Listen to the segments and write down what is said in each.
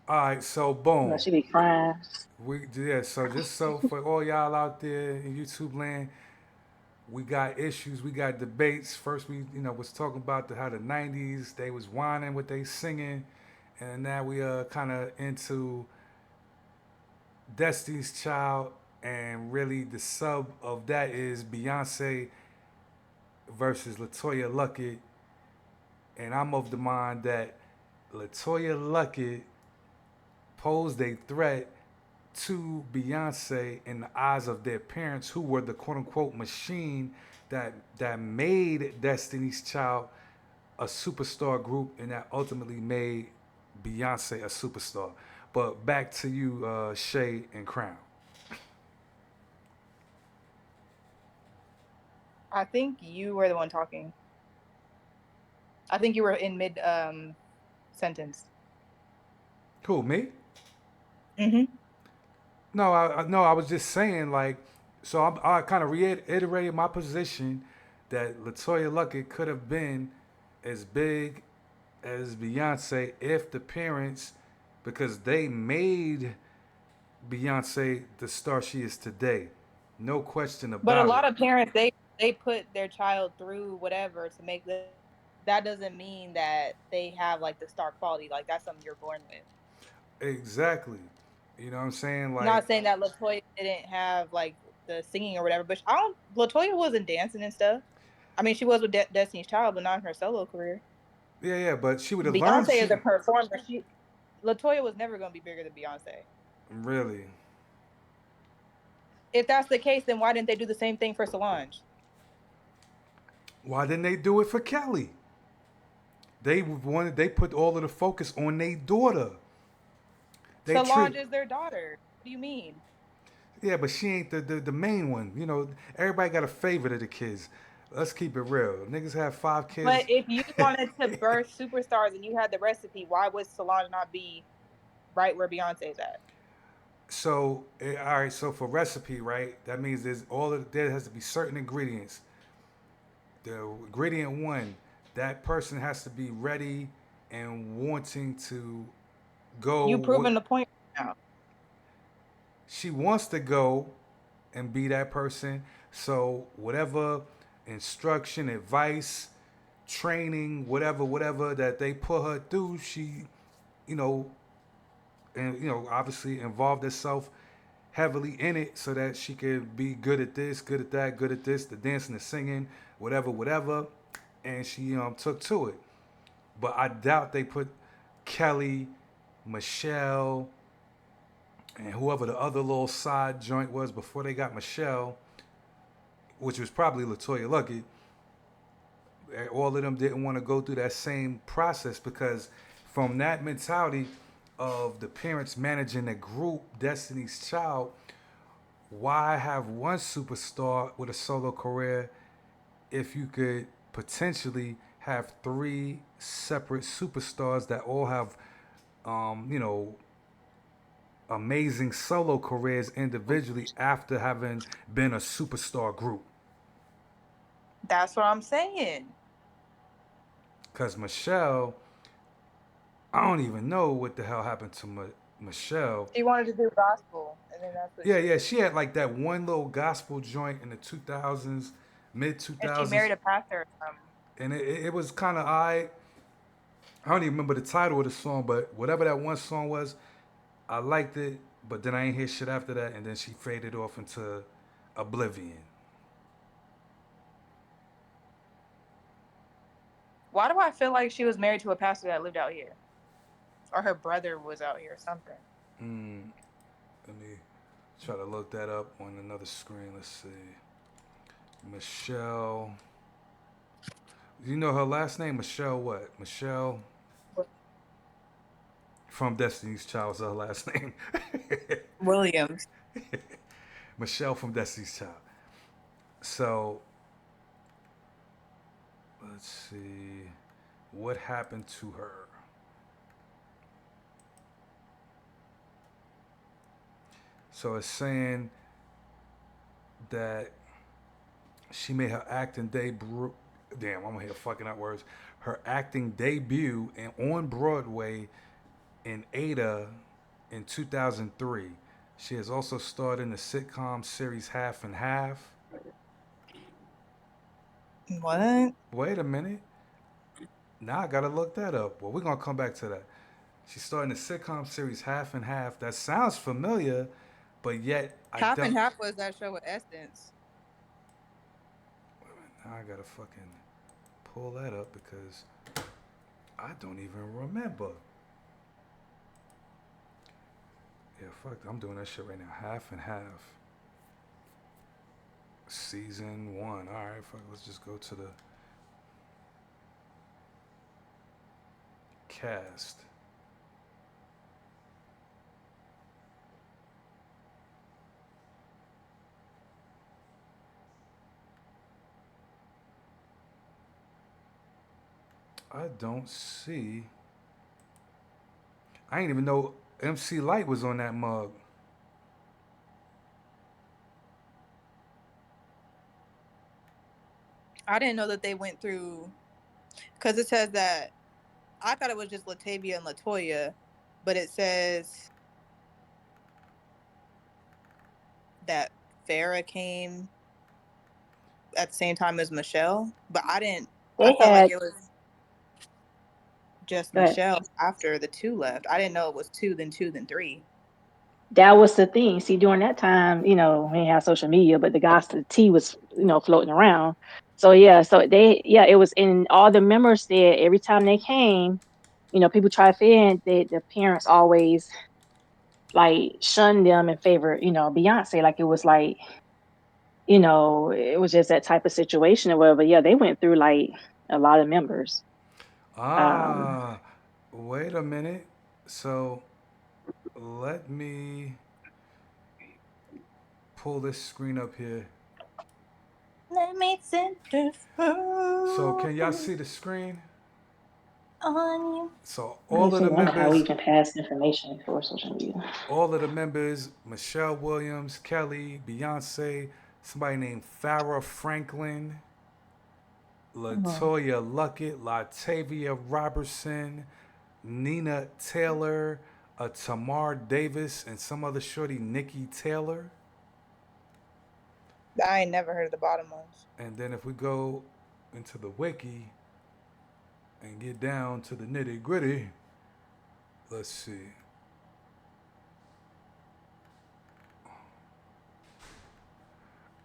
All right, so You know, boom. she be crying. So just so for all y'all out there in YouTube land, we got issues, we got debates. First, we was talking about how the '90s they was whining what they singing, and now we kind of into Destiny's Child, and really the sub of that is Beyonce versus Letoya Luckett, and I'm of the mind that Letoya Luckett posed a threat to Beyonce in the eyes of their parents, who were the quote unquote machine that made Destiny's Child a superstar group and that ultimately made Beyonce a superstar. But back to you, Shay and Crown. I think you were the one talking. I think you were in mid sentence. Who, me? Mm-hmm. No, no. I was just saying, like, so I kind of reiterated my position that Latoya Luckett could have been as big as Beyonce if the parents, because they made Beyonce the star she is today. No question But a about it. lot of parents they put their child through whatever to make them. That doesn't mean that they have like the star quality. Like that's something you're born with. Exactly. You know what I'm saying? Not Like, saying that Latoya didn't have like the singing or whatever, but I don't. Latoya wasn't dancing and stuff. I mean, she was with Destiny's Child, but not in her solo career. yeah, yeah, but she would have learned. Beyonce is She a performer. She Latoya was never going to be bigger than Beyonce. really. If that's the case, then why didn't they do the same thing for Solange? Why didn't they do it for Kelly? They wanted. They put all of the focus on their daughter. They treat. Solange is their daughter. What do you mean? Yeah, but she ain't the main one. Everybody got a favorite of the kids. Let's keep it real. Niggas have 5 kids. But if you wanted to birth superstars and you had the recipe, why would Solange not be right where Beyonce's at? So, all right. So for recipe, right? That means there has to be certain ingredients. The ingredient one, that person has to be ready and wanting to go. You proving the point now. She wants to go and be that person. So whatever instruction, advice, training, whatever that they put her through, she, you know, and obviously involved herself heavily in it so that she could be good at this, good at that, good at this, the dancing, the singing, whatever, and she took to it. But I doubt they put Kelly, Michelle, and whoever the other little side joint was before they got Michelle, which was probably Letoya Luckett. All of them didn't want to go through that same process because from that mentality of the parents managing the group Destiny's Child, why have one superstar with a solo career if you could potentially have three separate superstars that all have amazing solo careers individually after having been a superstar group? That's what I'm saying. Because Michelle, I don't even know what the hell happened to Michelle. She wanted to do gospel, and then that's what Yeah, she yeah, did. she had like that one little gospel joint in the 2000s, mid And she 2000s, married a pastor or something. and it was kind of I don't even remember the title of the song, but whatever that one song was, I liked it. But then I ain't hear shit after that, and then she faded off into oblivion. Why do I feel like she was married to a pastor that lived out here? Or her brother was out here or something. Let me try to look that up on another screen. Let's see. Michelle. You know her last name? Michelle what? Michelle from Destiny's Child was her last name. Williams. Michelle from Destiny's Child. So let's see. What happened to her? So it's saying that she made her acting debut. Damn, I'm here fucking up words. Her acting debut and on Broadway in Ada in 2003. She has also starred in the sitcom series Half and Half. What? Wait a minute. Now I gotta look that up. Well, we're gonna come back to that. She starred in the sitcom series Half and Half. That sounds familiar, but yet I Half and don't. Half was that show with Essence. Now I gotta fucking pull that up because I don't even remember. Yeah, fuck. I'm doing that shit right now. Half and Half. Season 1. Alright, fuck. Let's just go to the cast. I don't see. I ain't even know MC Light was on that mug. I didn't know that they went through because it says that I thought it was just Latavia and Letoya, but it says that Farrah came at the same time as Michelle. But I didn't. I They felt like had it was just but Michelle after the two left. I didn't know it was two, then three. that was the thing. See, during that time, we didn't have social media, but the gossip tea was, floating around. So yeah, it was in all the members there. Every time they came, people try to fit in. The parents always like shunned them in favor, Beyonce. Like it was like, it was just that type of situation or whatever. But yeah, they went through like a lot of members. Um, Ah, wait a minute. So let me pull this screen up here. Let me center So can y'all food see the screen? on you. So makes me wonder how we even pass information for social media. all of the members, Michelle Williams, Kelly, Beyonce, somebody named Farrah Franklin, Mhm. Letoya Luckett, Latavia Robertson, Nina Taylor, Tamar Davis, and some other shorty, Nikki Taylor. I ain't never heard of the bottom ones. And then if we go into the wiki and get down to the nitty gritty, let's see.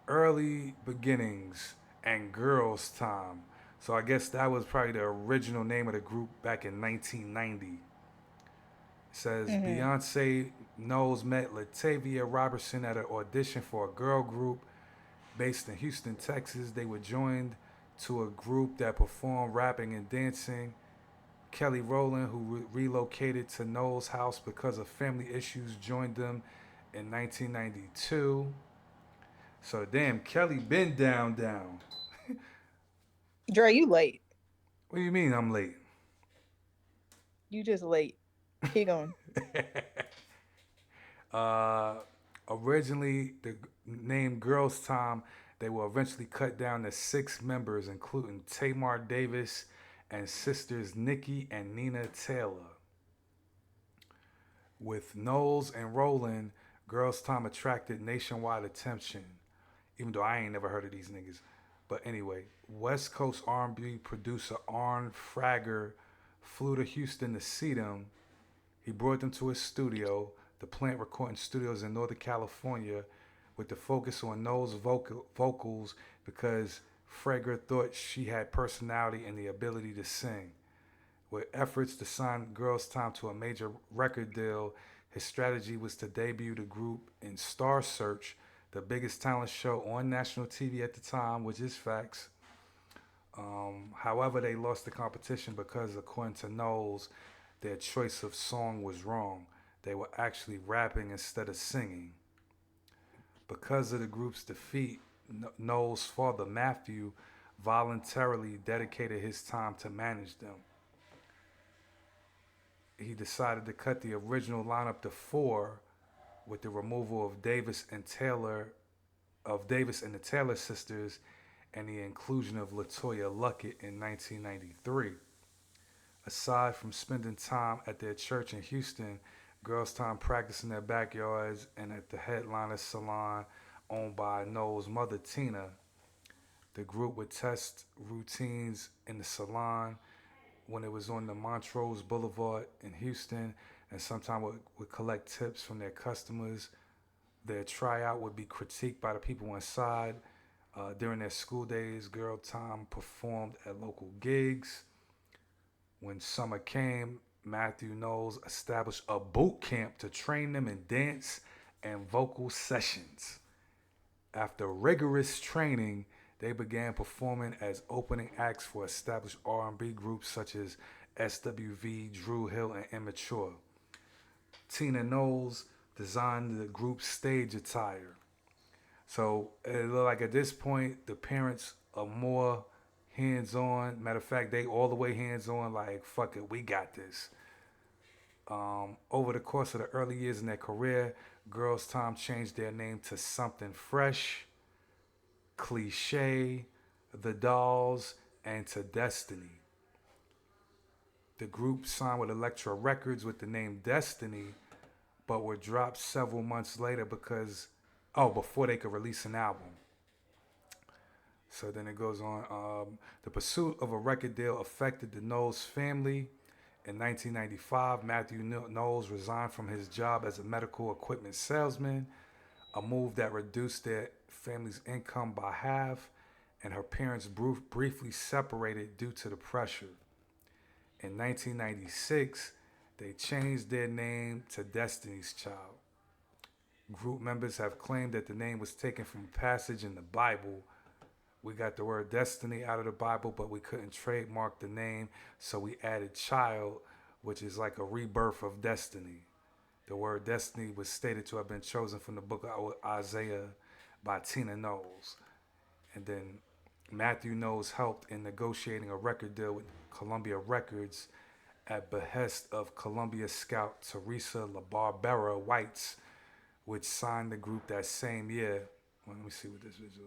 Early beginnings and girls' time. So I guess that was probably the original name of the group back in 1990. It says Hmm. Beyonce Knowles met Latavia Robertson at an audition for a girl group based in Houston, Texas. They were joined to a group that performed rapping and dancing. Kelly Rowland, who relocated to Knowles' house because of family issues, joined them in 1992. So damn, Kelly been down. Dre, you late. What do you mean I'm late? You just late. Keep going. Uh, Originally, the name Girls Time, they will eventually cut down to 6 members, including Tamar Davis and sisters Nikki and Nina Taylor. With Knowles and Roland, Girls Time attracted nationwide attention, even though I ain't never heard of these niggas. But anyway, West Coast R&B producer Arn Fragger flew to Houston to see them. He brought them to his studio, the Plant Recording Studios in Northern California, with the focus on Knowles' vocals because Fragger thought she had personality and the ability to sing. With efforts to sign Girls Time to a major record deal, his strategy was to debut the group in Star Search, the biggest talent show on national TV at the time, which is facts. However, they lost the competition because, according to Knowles, their choice of song was wrong. They were actually rapping instead of singing. Because of the group's defeat, Knowles' father, Matthew, voluntarily dedicated his time to manage them. He decided to cut the original lineup to 4 with the removal of Davis and the Taylor sisters and the inclusion of Letoya Luckett in 1993. Aside from spending time at their church in Houston, girls' time practice in their backyards and at the headliner salon owned by Noel's mother, Tina. The group would test routines in the salon when it was on the Montrose Boulevard in Houston, and sometimes would collect tips from their customers. Their tryout would be critiqued by the people inside. During their school days, Girl Time performed at local gigs. When summer came, Matthew Knowles established a boot camp to train them in dance and vocal sessions. After rigorous training, they began performing as opening acts for established R&B groups such as SWV, Drew Hill, and Immature. Tina Knowles designed the group's stage attire. So it looked like at this point the parents are more hands on. Matter of fact, they all the way hands on. Like fuck it, we got this. Over the course of the early years in their career, Girls Time changed their name to Something Fresh, Cliche, The Dolls, and to Destiny. The group signed with Elektra Records with the name Destiny, but were dropped several months later before they could release an album. So then it goes on. The pursuit of a record deal affected the Knowles family. In 1995, Matthew Knowles resigned from his job as a medical equipment salesman, a move that reduced their family's income by half, and her parents briefly separated due to the pressure. In 1996, they changed their name to Destiny's Child. Group members have claimed that the name was taken from a passage in the Bible. We got the word destiny out of the Bible, but we couldn't trademark the name, so we added child, which is like a rebirth of destiny. The word destiny was stated to have been chosen from the book of Isaiah by Tina Knowles. And then Matthew Knowles helped in negotiating a record deal with Columbia Records at behest of Columbia scout Teresa LaBarbera Whites, which signed the group that same year. Well, let me see what this is.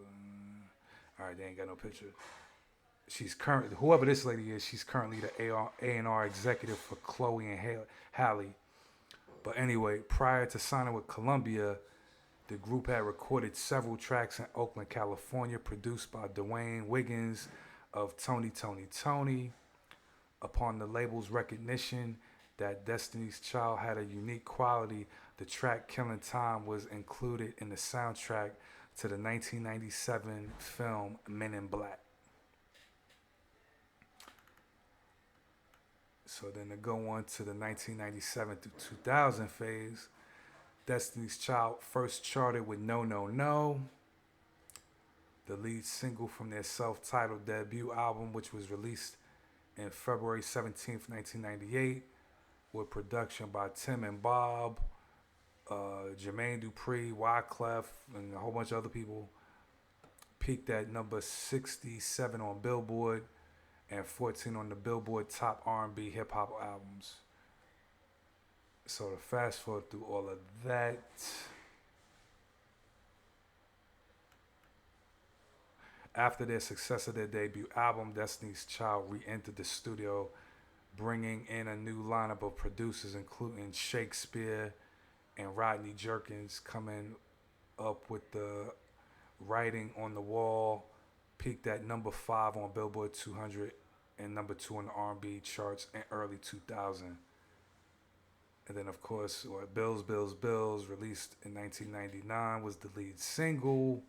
All right, they ain't got no picture. She's currently, whoever this lady is, she's currently the A&R executive for Chloe and Halle. But anyway, prior to signing with Columbia, the group had recorded several tracks in Oakland, California, produced by Dwayne Wiggins of Tony Tony Tony. Upon the label's recognition that Destiny's Child had a unique quality, the track Killing Time was included in the soundtrack to the 1997 film Men in Black. So then to go on to the 1997 to 2000 phase, Destiny's Child first charted with No No No, the lead single from their self-titled debut album, which was released in February 17th, 1998, with production by Tim and Bob, Jermaine Dupri, Wyclef, and a whole bunch of other people. Peaked at number 67 on Billboard and 14 on the Billboard Top R&B Hip Hop Albums. So to fast forward through all of that, after their success of their debut album, Destiny's Child re-entered the studio, bringing in a new lineup of producers, including Shakespeare and Rodney Jerkins, coming up with the Writing on the Wall, peaked at number 5 on Billboard 200 and number 2 on the R&B charts in early 2000. And then, of course, Bills, Bills, Bills, released in 1999, was the lead single.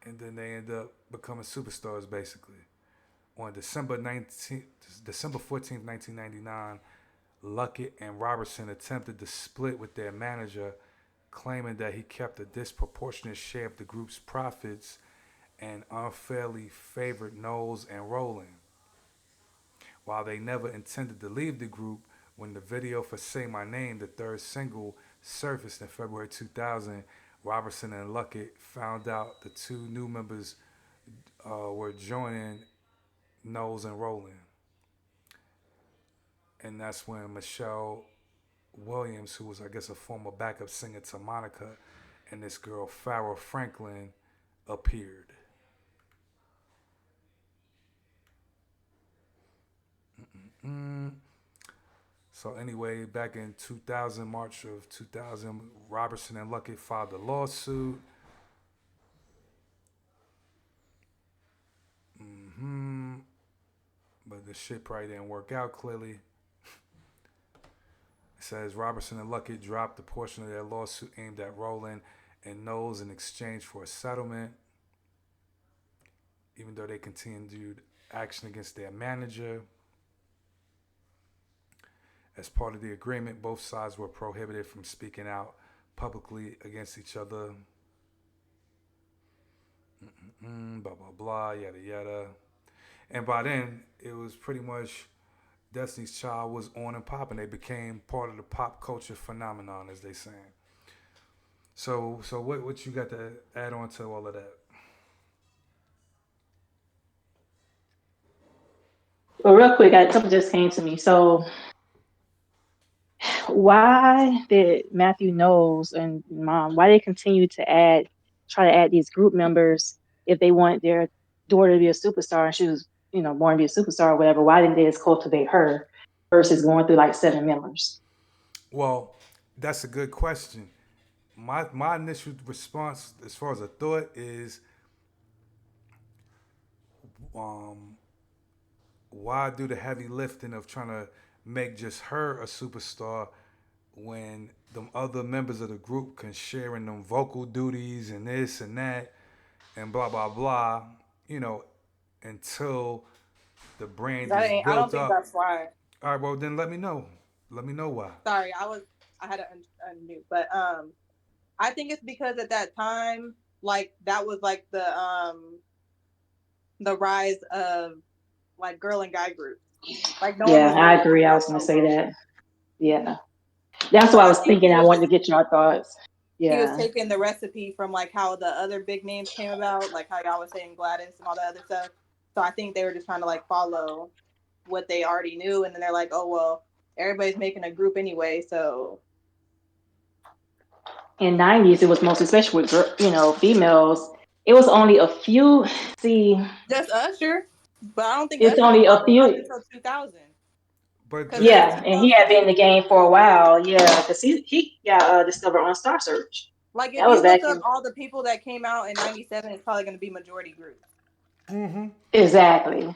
And then they end up becoming superstars, basically. On December 14th, 1999, Luckett and Robertson attempted to split with their manager, claiming that he kept a disproportionate share of the group's profits and unfairly favored Knowles and Rowland. While they never intended to leave the group, when the video for Say My Name, the third single, surfaced in February 2000, Robertson and Luckett found out the two new members were joining Knowles and Rowland. And that's when Michelle Williams, who was, I guess, a former backup singer to Monica, and this girl, Farrah Franklin, appeared. Mm. So anyway, back in 2000, March of 2000, Robertson and Luckett filed a lawsuit. Hmm. But the shit probably didn't work out clearly. It says Robertson and Luckett dropped a portion of their lawsuit aimed at Rowland and Knowles in exchange for a settlement, even though they continued action against their manager. As part of the agreement, both sides were prohibited from speaking out publicly against each other. Blah, blah, blah, yada, yada. And by then, it was pretty much Destiny's Child was on and popping. They became part of the pop culture phenomenon, as they saying. So what you got to add on to all of that? But real quick, something just came to me. So why did Matthew Knowles and Mom, why they continue to try to add these group members if they want their daughter to be a superstar and she was, born to be a superstar or whatever? Why didn't they just cultivate her versus going through like 7 members? Well, that's a good question. My initial response, as far as a thought, is um, why do the heavy lifting of trying to make just her a superstar when the other members of the group can share in them vocal duties and this and that and blah blah blah, you know, until the brand That is ain't. I don't built think up. that's why. All right, well then let me know. Let me know why. Sorry, I had to undo, but I think it's because at that time, like that was like the rise of like girl and guy groups. Like no one Yeah, was I really agree. I doing was going to say solo. that. Yeah. That's So what I I was think thinking. I wanted to get your thoughts. he was Yeah. taking the recipe from like how the other big names came about, like how y'all was saying Gladys and all that other stuff. So I think they were just trying to like follow what they already knew, and then they're like, oh well, everybody's making a group anyway, so In 90s, it was mostly, especially with, females, it was only a few. See, just Usher. But I don't think it's Usher was only a popping up few. until 2000. But Because in just Yeah, and he had been in 2008, the game for a while. Yeah, because he got discovered on Star Search. like if That was you back look up in all the people that came out in '97, it's probably going to be majority groups. mm-hmm. exactly.